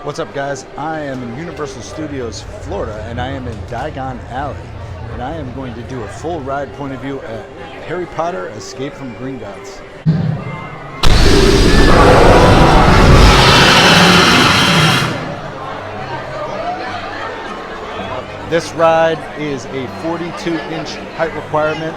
What's up, guys? I am in Universal Studios, Florida, and I am in Diagon Alley. And I am going to do a full ride point of view at Harry Potter Escape from Gringotts. This ride is a 42-inch height requirement,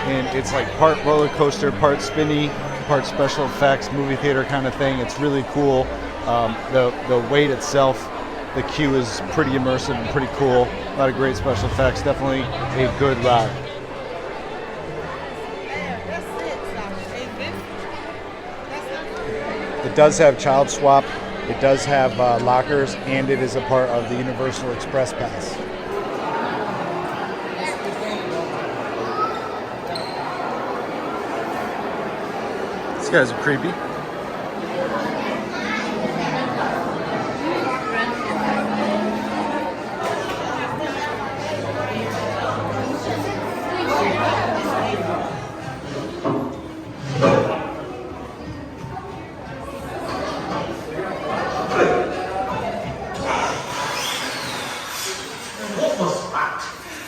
and it's like part roller coaster, part spinny, part special effects, movie theater kind of thing. It's really cool. The wait itself, the queue is pretty immersive and pretty cool. A lot of great special effects. Definitely a good ride. It does have child swap. It does have lockers, and it is a part of the Universal Express Pass. These guys are creepy.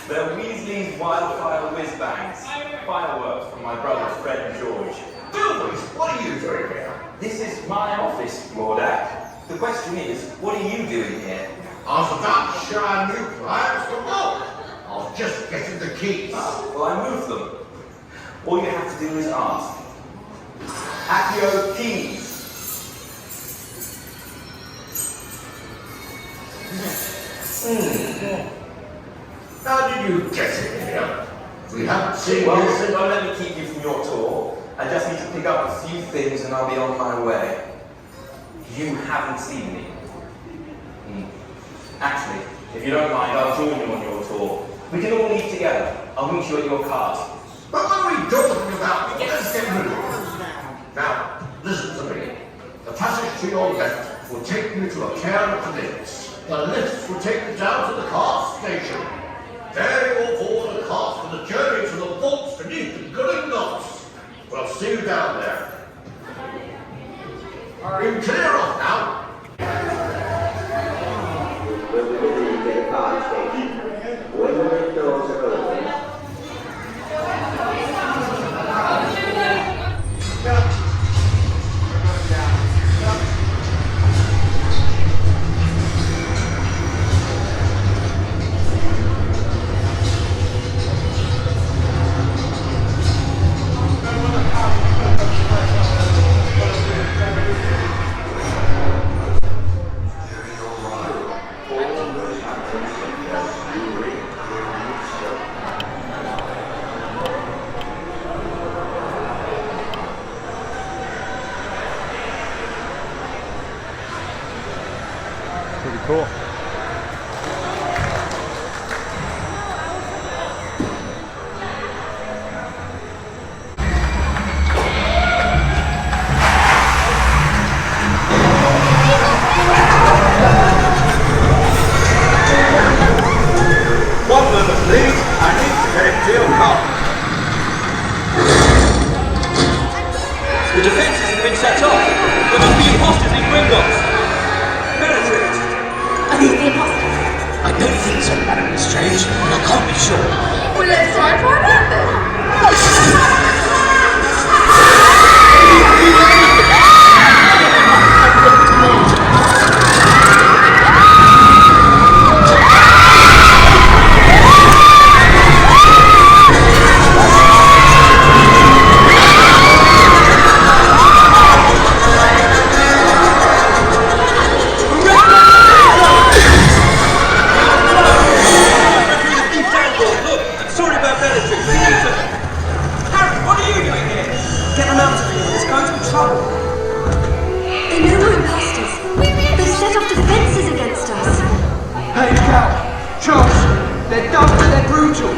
They're Weasley's wildfire whiz-bangs. Fireworks from my brothers Fred and George. Gilbert, what are you doing here? This is my office, Lord Act. The question is, what are you doing here? I was about to show our new clients the ropes. I was just getting the keys. Well, I moved them. All you have to do is ask. Accio keys. How did you get in here? We haven't seen Well, you since... don't let me keep you from your tour. I just need to pick up a few things and I'll be on my way. You haven't seen me. Actually, if you don't mind, I'll join you on your tour. We can all leave together. I'll meet you at your cars. But what are we talking about? Let's get rid of it. Now, listen to me. The passage to your left will take you to a care of the lifts. The lifts will take you down to the car station. There you will board a car for the journey to the vaults beneath the Gringotts. We'll see you down there. You clear off now. We'll be with you at the car station. When the lift doors are open. Pretty cool. One moment, please. I need to get into your car. The defences have been set off. There must be imposters in Gringotts. Bellatrix! Are these the imposters? I don't think so, Madam Strange. I can't be sure. Well, let's try and find out then. Hey, Cal, Charles, they're dumb and they're brutal.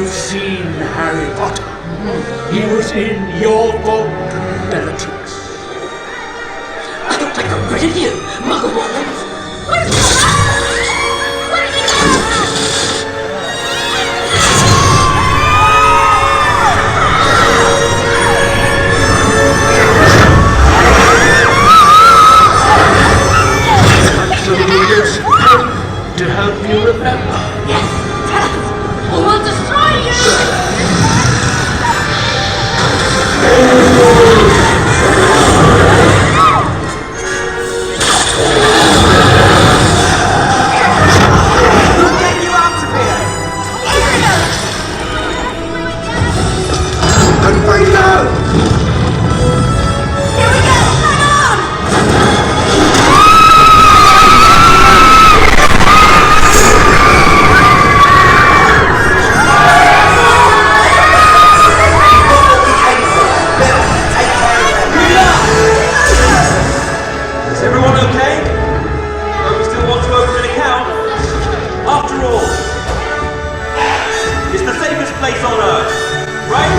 you've seen Harry Potter. He was in your vault, Bellatrix. I don't think I'm rid of you, Muggle woman. What is going on? What are you doing? So we use hope to help you remember. Yes, tell us, or we'll destroy you! Is everyone okay? Don't we still want to open an account? After all, it's the safest place on Earth, right?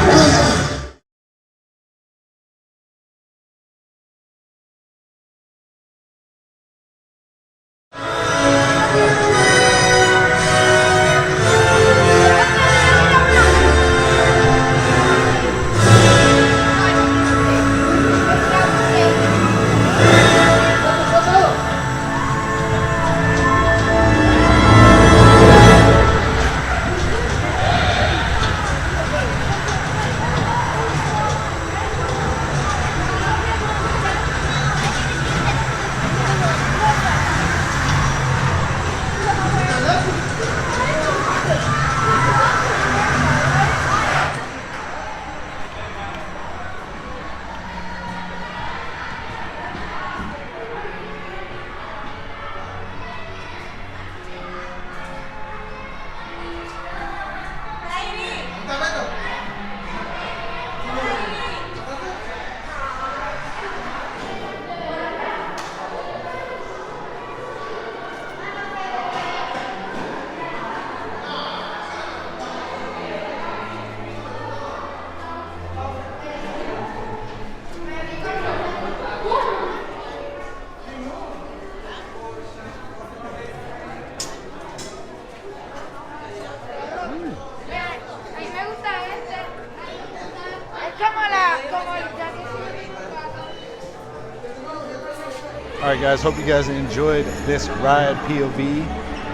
All right, guys, hope you guys enjoyed this ride POV.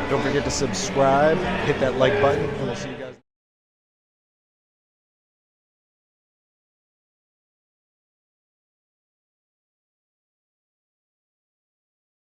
Don't forget to subscribe, hit that like button, and we'll see you guys.